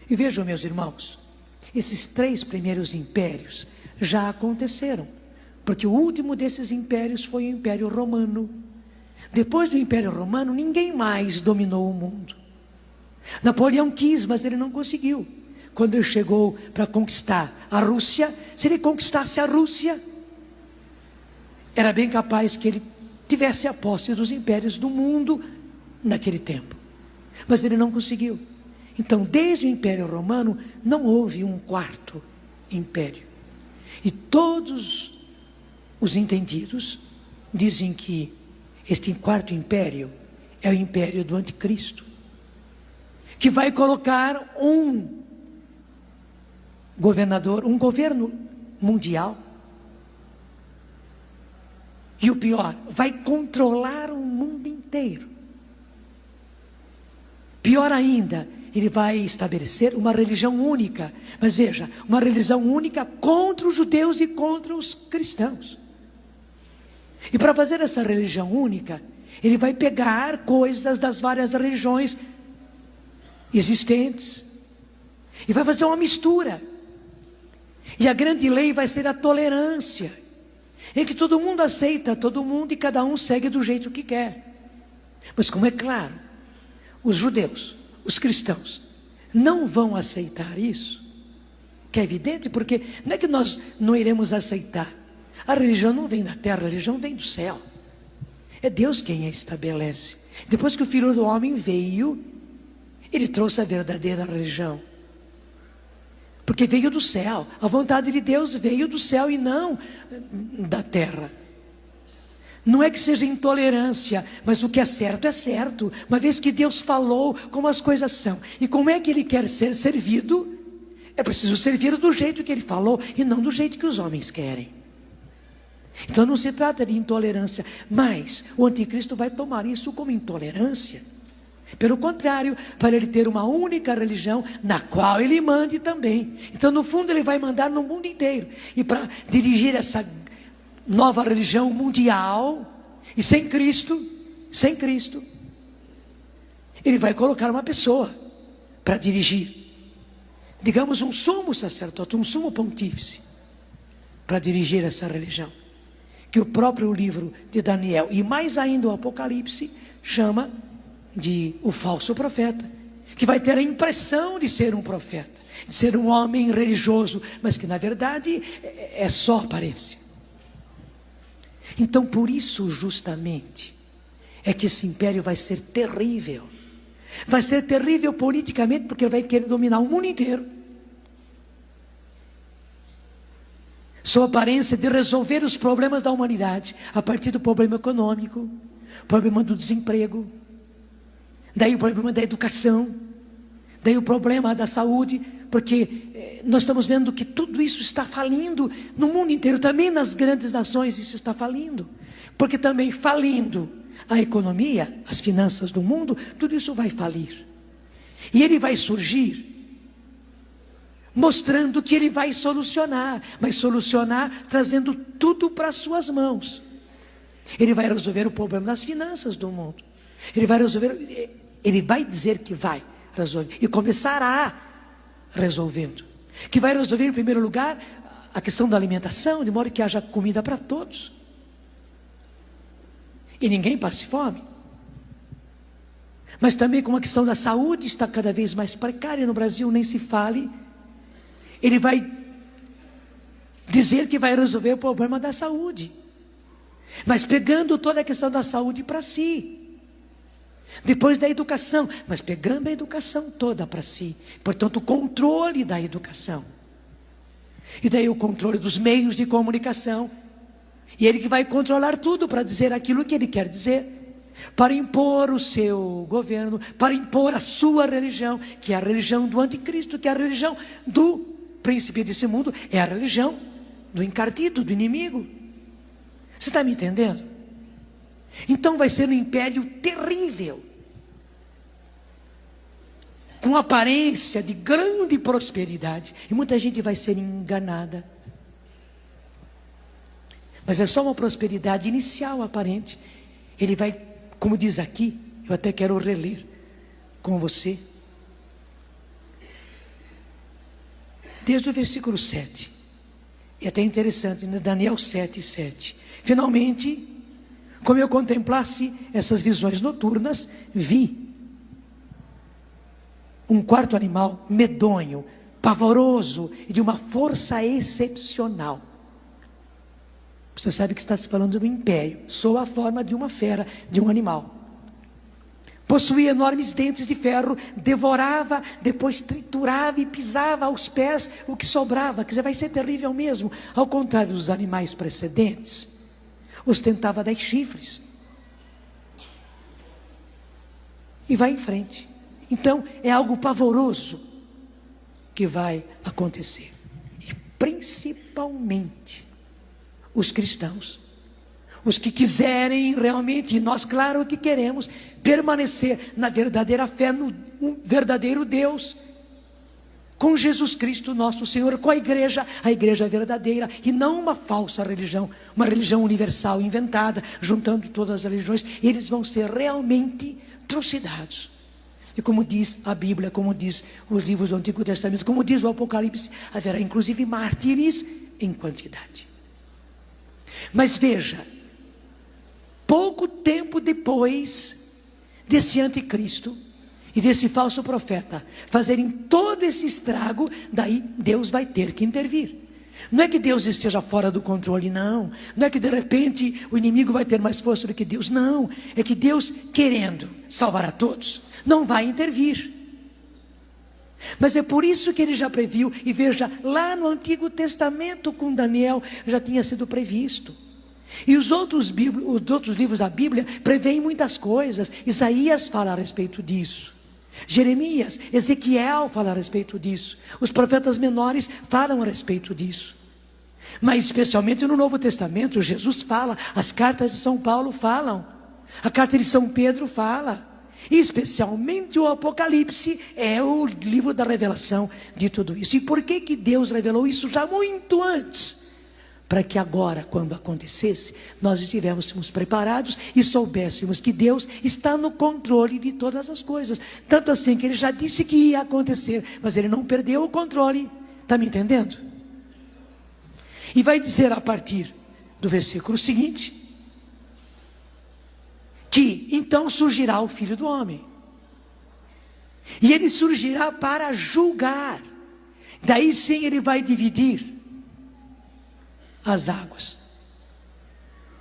E vejam, meus irmãos, esses 3 primeiros impérios já aconteceram, porque o último desses impérios foi o Império Romano. Depois do Império Romano, ninguém mais dominou o mundo. Napoleão quis, mas ele não conseguiu. Quando ele chegou para conquistar a Rússia, se ele conquistasse a Rússia, era bem capaz que ele tivesse a posse dos impérios do mundo naquele tempo. Mas ele não conseguiu. Então, desde o Império Romano, não houve um 4º império. E todos os entendidos dizem que este 4º império é o império do anticristo, que vai colocar um governador, um governo mundial. E o pior, vai controlar o mundo inteiro. Pior ainda, ele vai estabelecer uma religião única. Mas veja, uma religião única contra os judeus e contra os cristãos. E para fazer essa religião única, ele vai pegar coisas das várias religiões existentes e vai fazer uma mistura. E a grande lei vai ser a tolerância, em que todo mundo aceita todo mundo e cada um segue do jeito que quer. Mas como é claro, os judeus, os cristãos, não vão aceitar isso, que é evidente, porque não é que nós não iremos aceitar. A religião não vem da terra, a religião vem do céu. É Deus quem a estabelece. Depois que o Filho do Homem veio, ele trouxe a verdadeira religião. Porque veio do céu. A vontade de Deus veio do céu e não da terra. Não é que seja intolerância, mas o que é certo, uma vez que Deus falou como as coisas são. E como é que Ele quer ser servido? É preciso servir do jeito que Ele falou e não do jeito que os homens querem. Então não se trata de intolerância, mas o anticristo vai tomar isso como intolerância. Pelo contrário, para ele ter uma única religião, na qual ele mande também. Então no fundo ele vai mandar no mundo inteiro. E para dirigir essa nova religião mundial, e sem Cristo, ele vai colocar uma pessoa para dirigir. Digamos um sumo sacerdote, um sumo pontífice, para dirigir essa religião. Que o próprio livro de Daniel, e mais ainda o Apocalipse, chama de o falso profeta, que vai ter a impressão de ser um profeta, de ser um homem religioso, mas que na verdade é só aparência. Então por isso justamente é que esse império vai ser terrível. Vai ser terrível politicamente, porque ele vai querer dominar o mundo inteiro. Sua aparência de resolver os problemas da humanidade, a partir do problema econômico, problema do desemprego, daí o problema da educação, daí o problema da saúde, porque nós estamos vendo que tudo isso está falindo no mundo inteiro, também nas grandes nações isso está falindo, porque também falindo a economia, as finanças do mundo, tudo isso vai falir. E ele vai surgir mostrando que ele vai solucionar, mas solucionar trazendo tudo para as suas mãos. Ele vai resolver o problema das finanças do mundo. Ele vai dizer que vai resolver e começará resolvendo. Que vai resolver em primeiro lugar a questão da alimentação, de modo que haja comida para todos. E ninguém passe fome. Mas também como a questão da saúde está cada vez mais precária no Brasil, nem se fale. Ele vai dizer que vai resolver o problema da saúde, mas pegando toda a questão da saúde para si. Depois da educação, mas pegando a educação toda para si. Portanto, o controle da educação. E daí o controle dos meios de comunicação. E ele que vai controlar tudo para dizer aquilo que ele quer dizer. Para impor o seu governo, para impor a sua religião, que é a religião do anticristo, que é a religião do príncipe desse mundo, é a religião do encardido, do inimigo. Você está me entendendo? Então vai ser um império terrível, com aparência de grande prosperidade, e muita gente vai ser enganada. Mas é só uma prosperidade inicial aparente. Ele vai, como diz aqui, eu até quero reler com você. desde o versículo 7. E até interessante, né? Daniel 7:7. Finalmente, como eu contemplasse essas visões noturnas, vi um quarto animal medonho, pavoroso e de uma força excepcional. Você sabe que está se falando do império, sob a forma de uma fera, de um animal. Possuía enormes dentes de ferro, devorava, depois triturava e pisava aos pés o que sobrava. Quer dizer, vai ser terrível mesmo. Ao contrário dos animais precedentes, ostentava 10 chifres. E vai em frente. Então, é algo pavoroso que vai acontecer. E principalmente os cristãos, os que quiserem realmente, e nós claro que queremos, permanecer na verdadeira fé, no verdadeiro Deus, com Jesus Cristo nosso Senhor, com a igreja verdadeira, e não uma falsa religião, uma religião universal inventada, juntando todas as religiões. Eles vão ser realmente trucidados. E como diz a Bíblia, como diz os livros do Antigo Testamento, como diz o Apocalipse, haverá inclusive mártires em quantidade. Mas veja, pouco tempo depois desse anticristo e desse falso profeta fazerem todo esse estrago, daí Deus vai ter que intervir. Não é que Deus esteja fora do controle, não. Não é que de repente o inimigo vai ter mais força do que Deus, não. É que Deus, querendo salvar a todos, não vai intervir. Mas é por isso que ele já previu. E veja, lá no Antigo Testamento com Daniel já tinha sido previsto. E os outros livros da Bíblia preveem muitas coisas. Isaías fala a respeito disso, Jeremias, Ezequiel fala a respeito disso, os profetas menores falam a respeito disso. Mas especialmente no Novo Testamento, Jesus fala, as cartas de São Paulo falam, a carta de São Pedro fala, e especialmente o Apocalipse é o livro da revelação de tudo isso. E por que que Deus revelou isso já muito antes? Para que agora, quando acontecesse, nós estivéssemos preparados e soubéssemos que Deus está no controle de todas as coisas. Tanto assim que Ele já disse que ia acontecer, mas Ele não perdeu o controle. Está me entendendo? E vai dizer a partir do versículo seguinte, que então surgirá o Filho do Homem. E Ele surgirá para julgar. Daí sim Ele vai dividir as águas.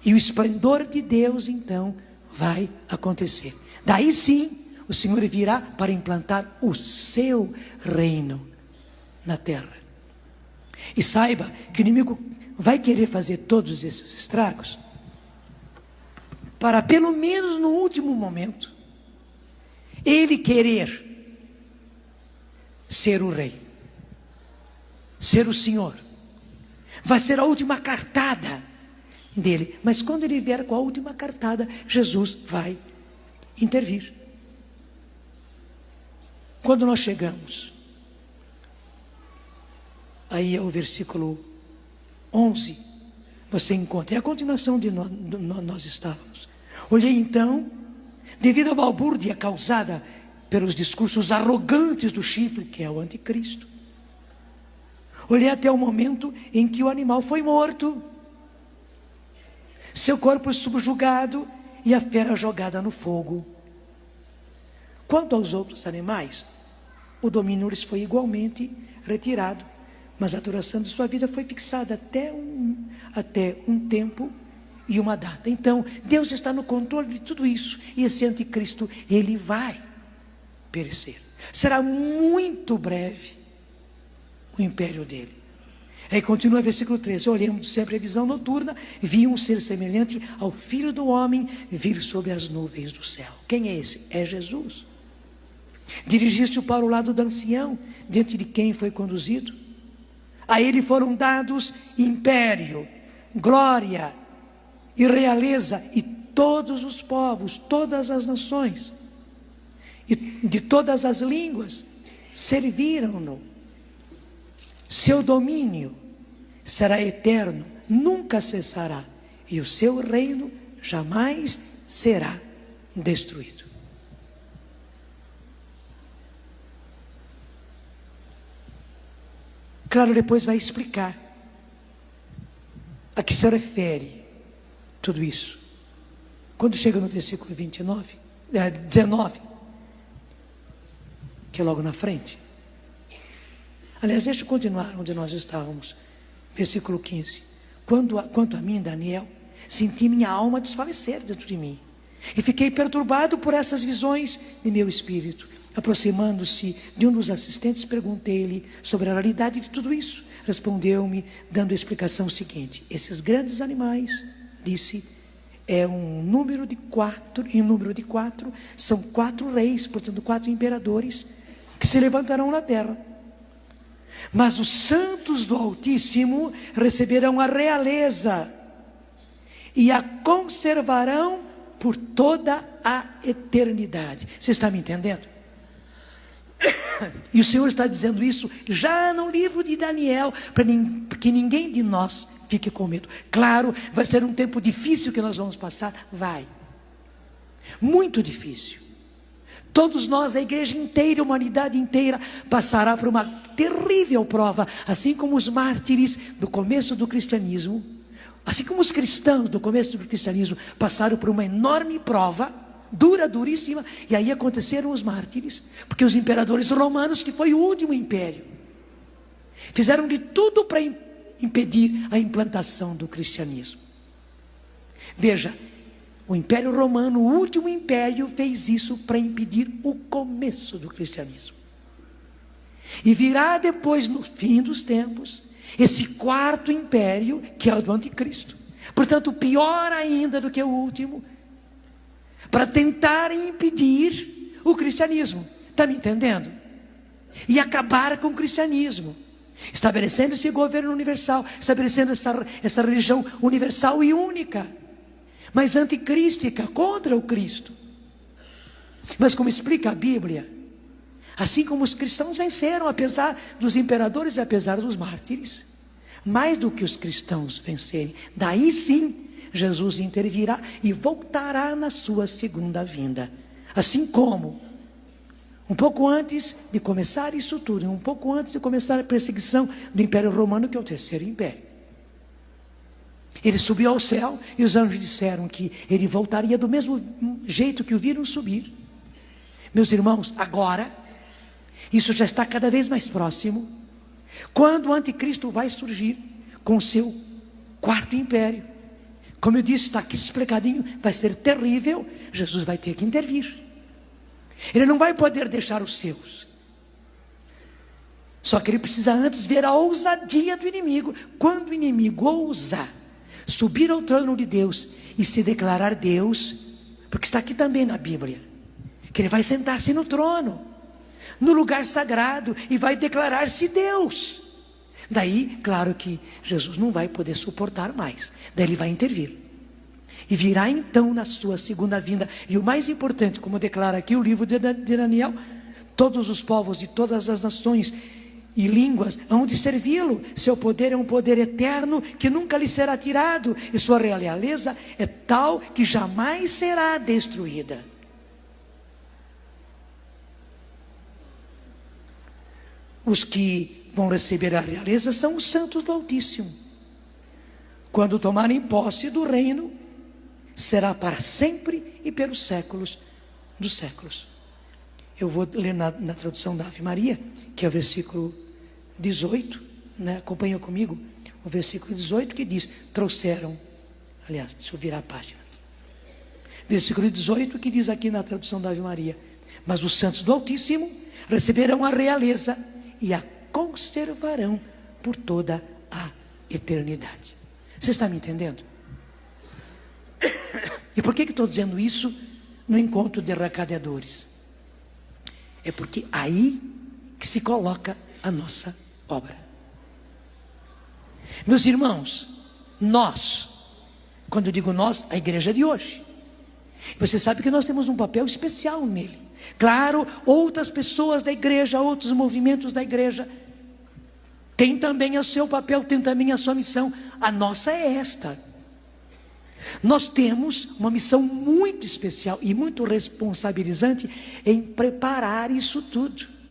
E o esplendor de Deus então vai acontecer. Daí sim o Senhor virá para implantar o seu reino na terra. E saiba que o inimigo vai querer fazer todos esses estragos para, pelo menos no último momento, ele querer ser o rei, ser o Senhor. Vai ser a última cartada dele. Mas quando ele vier com a última cartada, Jesus vai intervir. Quando nós chegamos, aí é o versículo 11, você encontra, é a continuação de nós estávamos. Olhei então, devido à balbúrdia causada pelos discursos arrogantes do chifre, que é o anticristo, olhei até o momento em que o animal foi morto, seu corpo subjugado e a fera jogada no fogo. Quanto aos outros animais, o domínio lhes foi igualmente retirado, mas a duração de sua vida foi fixada até um tempo e uma data. Então, Deus está no controle de tudo isso, e esse anticristo, ele vai perecer. Será muito breve o império dele. Aí continua o versículo 13, olhando sempre a visão noturna, vi um ser semelhante ao Filho do Homem vir sobre as nuvens do céu. Quem é esse? É Jesus. Dirigiu-se para o lado do ancião, diante de quem foi conduzido. A ele foram dados império, glória e realeza, e todos os povos, todas as nações, e de todas as línguas, serviram-no. Seu domínio será eterno, nunca cessará, e o seu reino jamais será destruído. Claro, depois vai explicar a que se refere tudo isso. Quando chega no versículo 19, que é logo na frente. Aliás, deixa eu continuar onde nós estávamos. Versículo 15. Quanto a mim, Daniel, senti minha alma desfalecer dentro de mim, e fiquei perturbado por essas visões de meu espírito. Aproximando-se de um dos assistentes, perguntei-lhe sobre a realidade de tudo isso. Respondeu-me, dando a explicação seguinte: esses grandes animais, disse, é um número de 4, e o número de 4 são 4 reis, portanto 4 imperadores, que se levantarão na terra. Mas os santos do Altíssimo receberão a realeza e a conservarão por toda a eternidade. Você está me entendendo? E o Senhor está dizendo isso já no livro de Daniel, para que ninguém de nós fique com medo. Claro, vai ser um tempo difícil que nós vamos passar, vai. Muito difícil. Todos nós, a igreja inteira, a humanidade inteira, passará por uma terrível prova, assim como os mártires do começo do cristianismo, assim como os cristãos do começo do cristianismo passaram por uma enorme prova, duríssima, e aí aconteceram os mártires, porque os imperadores romanos, que foi o último império, fizeram de tudo para impedir a implantação do cristianismo. Veja, o Império Romano, o último império, fez isso para impedir o começo do cristianismo. E virá depois, no fim dos tempos, esse quarto império, que é o do anticristo. Portanto, pior ainda do que o último, para tentar impedir o cristianismo. Está me entendendo? E acabar com o cristianismo. Estabelecendo esse governo universal, estabelecendo essa religião universal e única, mas anticrística, contra o Cristo. Mas como explica a Bíblia, assim como os cristãos venceram, apesar dos imperadores e apesar dos mártires, mais do que os cristãos vencerem, daí sim, Jesus intervirá e voltará na sua segunda vinda. Assim como, um pouco antes de começar isso tudo, um pouco antes de começar a perseguição do Império Romano, que é o terceiro império, ele subiu ao céu e os anjos disseram que ele voltaria do mesmo jeito que o viram subir. Meus irmãos, agora, isso já está cada vez mais próximo, quando o anticristo vai surgir com o seu quarto império. Como eu disse, está aqui explicadinho, vai ser terrível, Jesus vai ter que intervir. Ele não vai poder deixar os seus. Só que ele precisa antes ver a ousadia do inimigo. Quando o inimigo ousar subir ao trono de Deus e se declarar Deus, porque está aqui também na Bíblia, que ele vai sentar-se no trono, no lugar sagrado, e vai declarar-se Deus. Daí, claro que Jesus não vai poder suportar mais, daí ele vai intervir, e virá então na sua segunda vinda. E o mais importante, como declara aqui o livro de Daniel, todos os povos de todas as nações e línguas hão de servi-lo. Seu poder é um poder eterno que nunca lhe será tirado, e sua realeza é tal que jamais será destruída. Os que vão receber a realeza são os santos do Altíssimo. Quando tomarem posse do reino, será para sempre e pelos séculos dos séculos. Eu vou ler na tradução da Ave Maria, que é o versículo 18, né? Acompanha comigo o versículo 18, que diz: trouxeram, aliás, deixa eu virar a página, versículo 18, que diz aqui na tradução da Ave Maria: mas os santos do Altíssimo receberão a realeza e a conservarão por toda a eternidade. Você está me entendendo? E por que estou dizendo isso no encontro de arrecadadores? É porque aí que se coloca a nossa obra. Meus irmãos, nós, quando eu digo nós, a igreja de hoje, você sabe que nós temos um papel especial nele. Claro, outras pessoas da igreja, outros movimentos da igreja têm também o seu papel, têm também a sua missão. A nossa é esta. Nós temos uma missão muito especial e muito responsabilizante em preparar isso tudo.